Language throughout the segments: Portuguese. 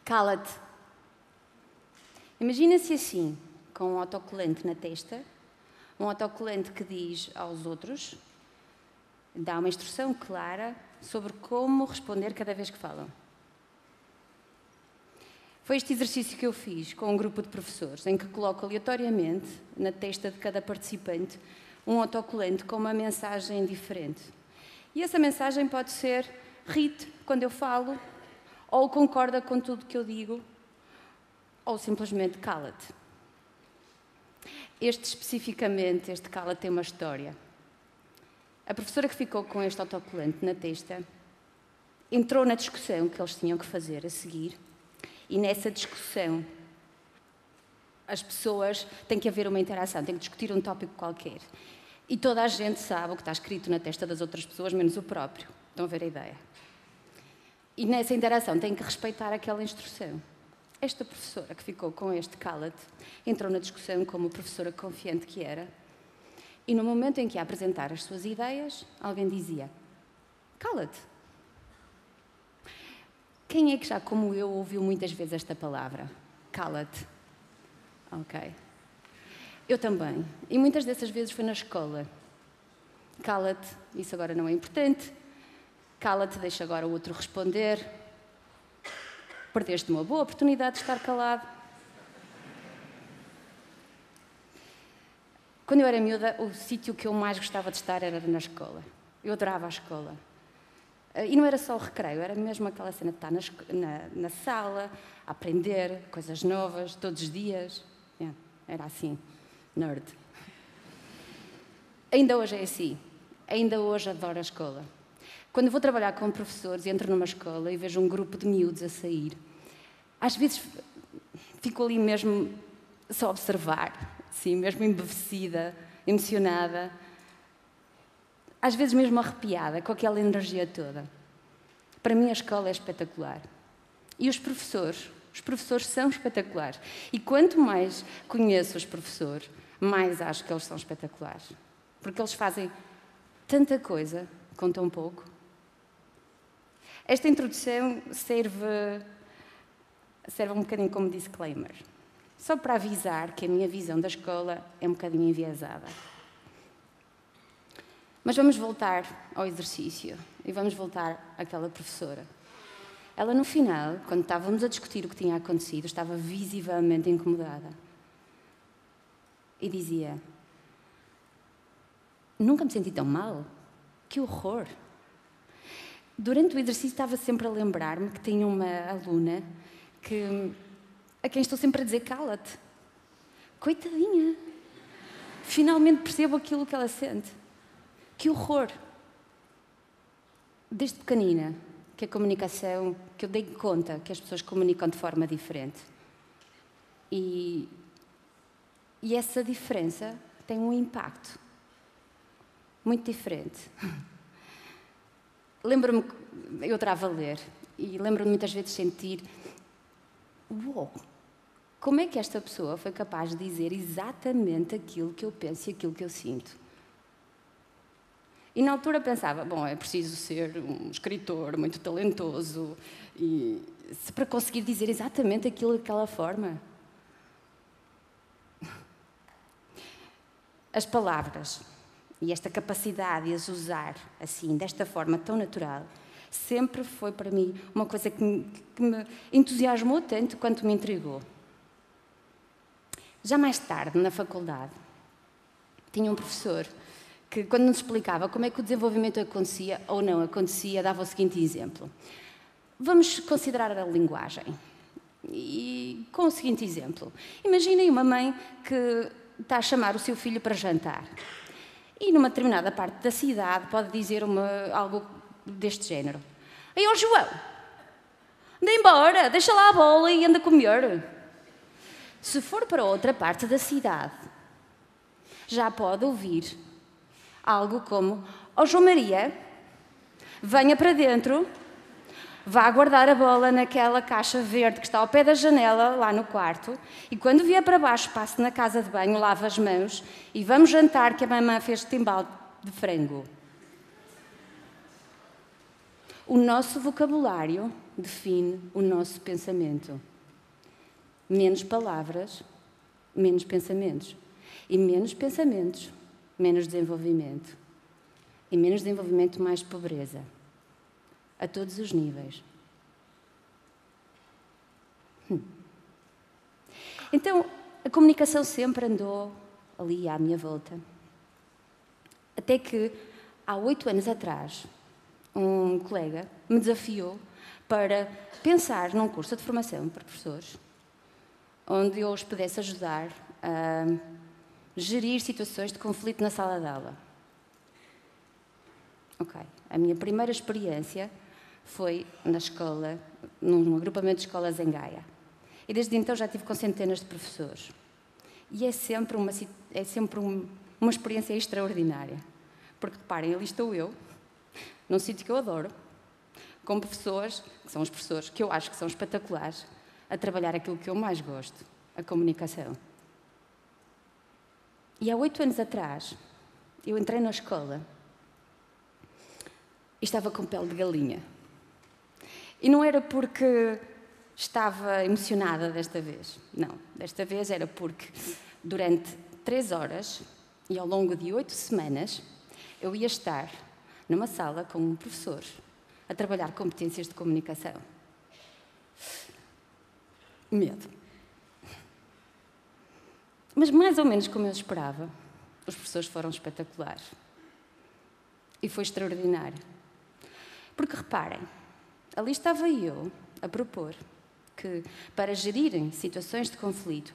Cala-te. Imagina-se assim, com um autocolante na testa, um autocolante que diz aos outros, dá uma instrução clara sobre como responder cada vez que falam. Foi este exercício que eu fiz com um grupo de professores, em que coloco aleatoriamente na testa de cada participante um autocolante com uma mensagem diferente. E essa mensagem pode ser ri-te quando eu falo, ou concorda com tudo que eu digo, ou simplesmente cala-te. Especificamente, este cala-te tem uma história. A professora que ficou com este autocolante na testa entrou na discussão que eles tinham que fazer a seguir, e nessa discussão as pessoas têm que haver uma interação, têm que discutir um tópico qualquer. E toda a gente sabe o que está escrito na testa das outras pessoas, menos o próprio. Estão a ver a ideia? E nessa interação têm que respeitar aquela instrução. Esta professora que ficou com este cala-te entrou na discussão como professora confiante que era, e no momento em que ia apresentar as suas ideias, alguém dizia: cala-te. Quem é que já, como eu, ouviu muitas vezes esta palavra? Cala-te. Ok. Eu também. E muitas dessas vezes foi na escola. Cala-te, isso agora não é importante. Cala-te, deixa agora o outro responder. Perdeste uma boa oportunidade de estar calado. Quando eu era miúda, o sítio que eu mais gostava de estar era na escola. Eu adorava a escola. E não era só o recreio, era mesmo aquela cena de estar na sala, a aprender coisas novas, todos os dias. Era assim, nerd. Ainda hoje é assim. Ainda hoje adoro a escola. Quando vou trabalhar com professores, entro numa escola e vejo um grupo de miúdos a sair, às vezes fico ali mesmo só a observar, sim, mesmo embevecida, emocionada, às vezes mesmo arrepiada, com aquela energia toda. Para mim a escola é espetacular. E os professores são espetaculares. E quanto mais conheço os professores, mais acho que eles são espetaculares. Porque eles fazem tanta coisa com tão pouco. Esta introdução serve um bocadinho como disclaimer. Só para avisar que a minha visão da escola é um bocadinho enviesada. Mas vamos voltar ao exercício e vamos voltar àquela professora. Ela, no final, quando estávamos a discutir o que tinha acontecido, estava visivelmente incomodada. E dizia: nunca me senti tão mal. Que horror! Durante o exercício estava sempre a lembrar-me que tinha uma aluna a quem estou sempre a dizer cala-te. Coitadinha! Finalmente percebo aquilo que ela sente. Que horror! Desde pequenina, que a comunicação, que eu dei conta que as pessoas comunicam de forma diferente. E essa diferença tem um impacto muito diferente. Lembro-me, eu adorava ler, e lembro-me muitas vezes de sentir: uou, como é que esta pessoa foi capaz de dizer exatamente aquilo que eu penso e aquilo que eu sinto? E na altura pensava, bom, é preciso ser um escritor muito talentoso para conseguir dizer exatamente aquilo daquela forma. As palavras e esta capacidade de as usar assim, desta forma tão natural, sempre foi para mim uma coisa que me entusiasmou tanto quanto me intrigou. Já mais tarde, na faculdade, tinha um professor que, quando nos explicava como é que o desenvolvimento acontecia ou não acontecia, dava o seguinte exemplo. Vamos considerar a linguagem. E com o seguinte exemplo. Imaginem uma mãe que está a chamar o seu filho para jantar. E numa determinada parte da cidade pode dizer algo deste género. Ei, ó João, anda embora, deixa lá a bola e anda a comer. Se for para outra parte da cidade, já pode ouvir algo como: ó João Maria, venha para dentro, vá guardar a bola naquela caixa verde que está ao pé da janela, lá no quarto, e quando vier para baixo, passe na casa de banho, lave as mãos e vamos jantar que a mamãe fez timbal de frango. O nosso vocabulário define o nosso pensamento. Menos palavras, menos pensamentos. E menos pensamentos, menos desenvolvimento. E menos desenvolvimento, mais pobreza. A todos os níveis. Então, a comunicação sempre andou ali à minha volta. Até que, há 8 anos atrás, um colega me desafiou para pensar num curso de formação para professores, onde eu os pudesse ajudar a gerir situações de conflito na sala de aula. Ok. A minha primeira experiência foi na escola, num agrupamento de escolas em Gaia. E desde então já estive com centenas de professores. E é sempre uma experiência extraordinária. Porque, reparem, ali estou eu, num sítio que eu adoro, com professores, que são os professores que eu acho que são espetaculares, a trabalhar aquilo que eu mais gosto, a comunicação. E há 8 anos atrás, eu entrei na escola e estava com pele de galinha. E não era porque estava emocionada desta vez. Não, desta vez era porque durante 3 horas e ao longo de 8 semanas eu ia estar numa sala com um professor a trabalhar competências de comunicação. Medo. Mas mais ou menos como eu esperava, os professores foram espetaculares. E foi extraordinário. Porque reparem, ali estava eu a propor que, para gerirem situações de conflito,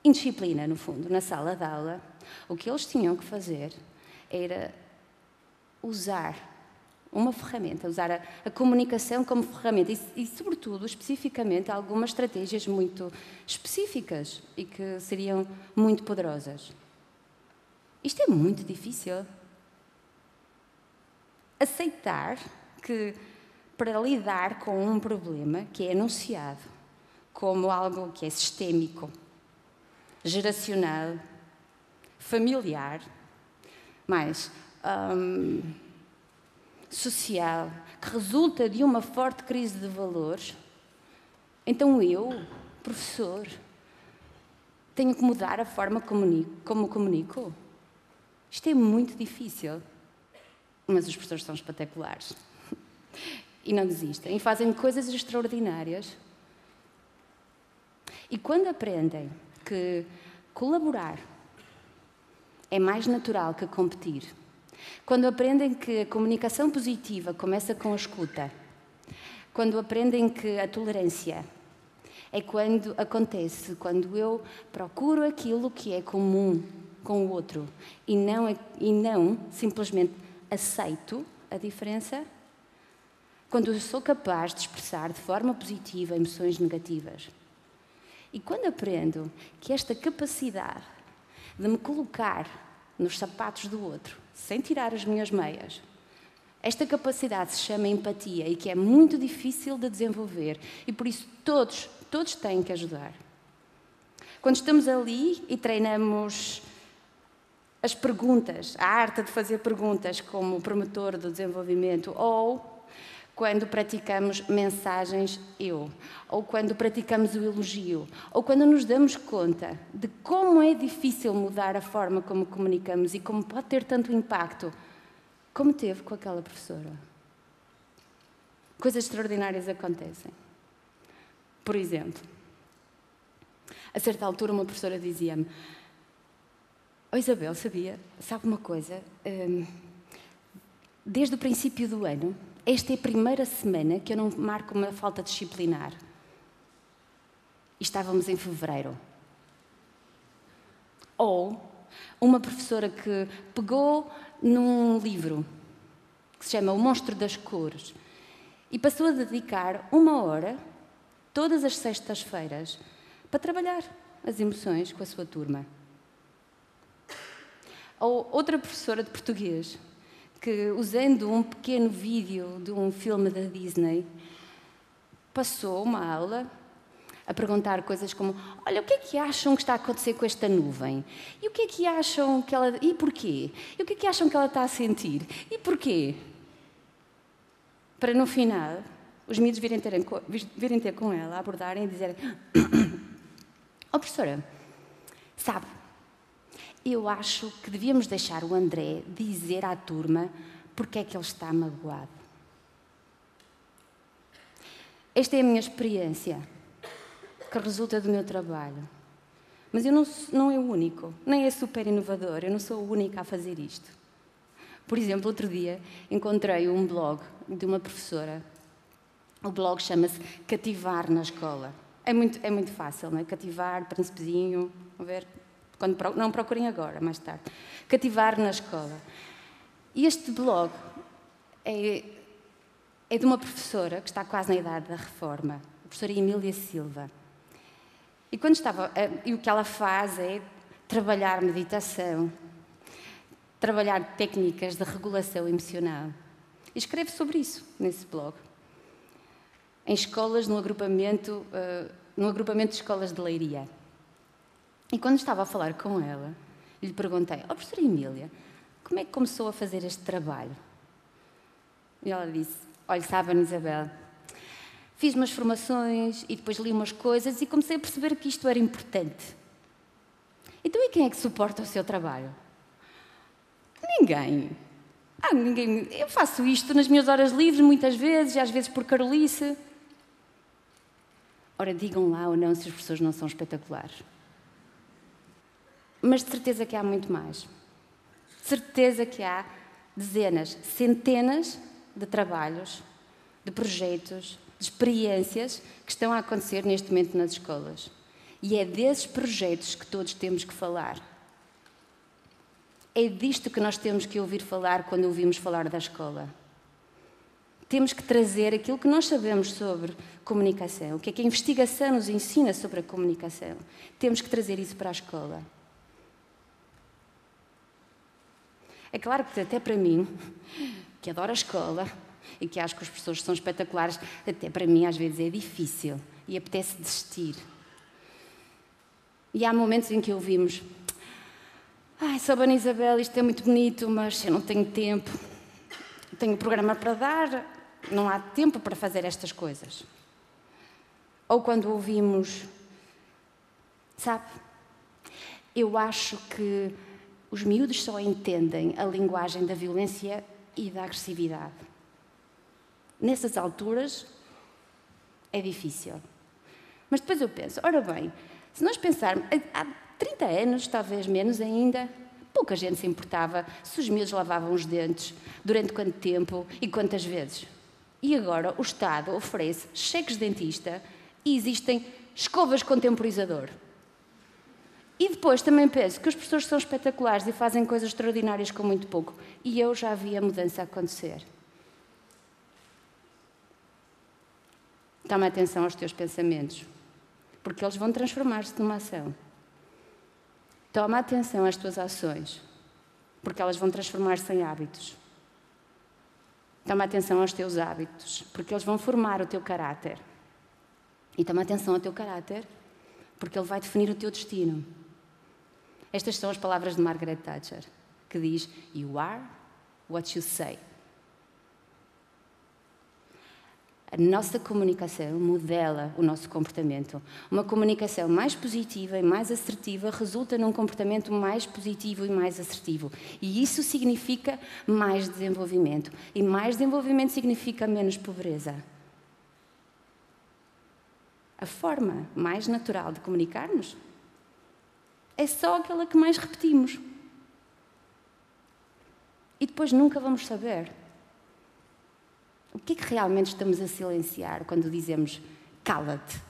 indisciplina, no fundo, na sala de aula, o que eles tinham que fazer era usar uma ferramenta, usar a comunicação como ferramenta e, sobretudo, especificamente, algumas estratégias muito específicas e que seriam muito poderosas. Isto é muito difícil. Aceitar que, para lidar com um problema que é anunciado como algo que é sistémico, geracional, familiar, mais social, que resulta de uma forte crise de valores, então eu, professor, tenho que mudar a forma como comunico? Isto é muito difícil. Mas os professores são espetaculares. E não desistem. E fazem coisas extraordinárias. E quando aprendem que colaborar é mais natural que competir, quando aprendem que a comunicação positiva começa com a escuta, quando aprendem que a tolerância é quando acontece, quando eu procuro aquilo que é comum com o outro e não simplesmente aceito a diferença, quando eu sou capaz de expressar de forma positiva emoções negativas. E quando aprendo que esta capacidade de me colocar nos sapatos do outro, sem tirar as minhas meias, esta capacidade se chama empatia e que é muito difícil de desenvolver e por isso todos têm que ajudar. Quando estamos ali e treinamos as perguntas, a arte de fazer perguntas como promotor do desenvolvimento, ou quando praticamos mensagens eu, ou quando praticamos o elogio, ou quando nos damos conta de como é difícil mudar a forma como comunicamos e como pode ter tanto impacto, como teve com aquela professora. Coisas extraordinárias acontecem. Por exemplo, a certa altura uma professora dizia-me: "Oh, Isabel, sabe uma coisa? Desde o princípio do ano, esta é a primeira semana que eu não marco uma falta disciplinar." E estávamos em fevereiro. Ou uma professora que pegou num livro que se chama O Monstro das Cores e passou a dedicar 1 hora, todas as sextas-feiras, para trabalhar as emoções com a sua turma. Ou outra professora de português que, usando um pequeno vídeo de um filme da Disney, passou uma aula a perguntar coisas como: "Olha, o que é que acham que está a acontecer com esta nuvem? E o que é que acham que ela... E porquê? E o que é que acham que ela está a sentir? E porquê?" Para no final os miúdos virem ter com ela, abordarem e dizerem: "Oh, professora, sabe, eu acho que devíamos deixar o André dizer à turma porque é que ele está magoado. Esta é a minha experiência, que resulta do meu trabalho. Mas eu não é o único, nem é super inovador, eu não sou a única a fazer isto. Por exemplo, outro dia encontrei um blog de uma professora. O blog chama-se Cativar na Escola. É muito fácil, não é? Cativar, príncipezinho, vamos ver, não procurem agora, mais tarde. Cativar na Escola. E este blog é de uma professora que está quase na idade da reforma, a professora Emília Silva. E o que ela faz é trabalhar meditação, trabalhar técnicas de regulação emocional. E escreve sobre isso nesse blog. Em escolas, no agrupamento de escolas de Leiria. E quando estava a falar com ela, lhe perguntei: "Oh, professora Emília, como é que começou a fazer este trabalho?" E ela disse: "Olha, sabe, Ana Isabel, fiz umas formações e depois li umas coisas e comecei a perceber que isto era importante." "Então, e quem é que suporta o seu trabalho?" "Ninguém. Ninguém. Eu faço isto nas minhas horas livres muitas vezes, e às vezes por carolice." Ora, digam lá ou não se as pessoas não são espetaculares. Mas de certeza que há muito mais. De certeza que há dezenas, centenas de trabalhos, de projetos, de experiências que estão a acontecer neste momento nas escolas. E é desses projetos que todos temos que falar. É disto que nós temos que ouvir falar quando ouvimos falar da escola. Temos que trazer aquilo que nós sabemos sobre comunicação, o que é que a investigação nos ensina sobre a comunicação. Temos que trazer isso para a escola. É claro que até para mim, que adoro a escola e que acho que os professores são espetaculares, até para mim às vezes é difícil e apetece desistir. E há momentos em que ouvimos: "Sob Ana Isabel, isto é muito bonito, mas eu não tenho tempo. Tenho programa para dar, não há tempo para fazer estas coisas." Ou quando ouvimos: "Sabe, eu acho que os miúdos só entendem a linguagem da violência e da agressividade." Nessas alturas é difícil. Mas depois eu penso: ora bem, se nós pensarmos, há 30 anos, talvez menos ainda, pouca gente se importava se os miúdos lavavam os dentes, durante quanto tempo e quantas vezes. E agora o Estado oferece cheques de dentista e existem escovas com temporizador. E depois também penso que os professores são espetaculares e fazem coisas extraordinárias com muito pouco. E eu já vi a mudança acontecer. Toma atenção aos teus pensamentos, porque eles vão transformar-se numa ação. Toma atenção às tuas ações, porque elas vão transformar-se em hábitos. Toma atenção aos teus hábitos, porque eles vão formar o teu caráter. E toma atenção ao teu caráter, porque ele vai definir o teu destino. Estas são as palavras de Margaret Thatcher, que diz: "You are what you say." A nossa comunicação modela o nosso comportamento. Uma comunicação mais positiva e mais assertiva resulta num comportamento mais positivo e mais assertivo. E isso significa mais desenvolvimento. E mais desenvolvimento significa menos pobreza. A forma mais natural de comunicarmos é só aquela que mais repetimos. E depois nunca vamos saber o que é que realmente estamos a silenciar quando dizemos "cala-te"?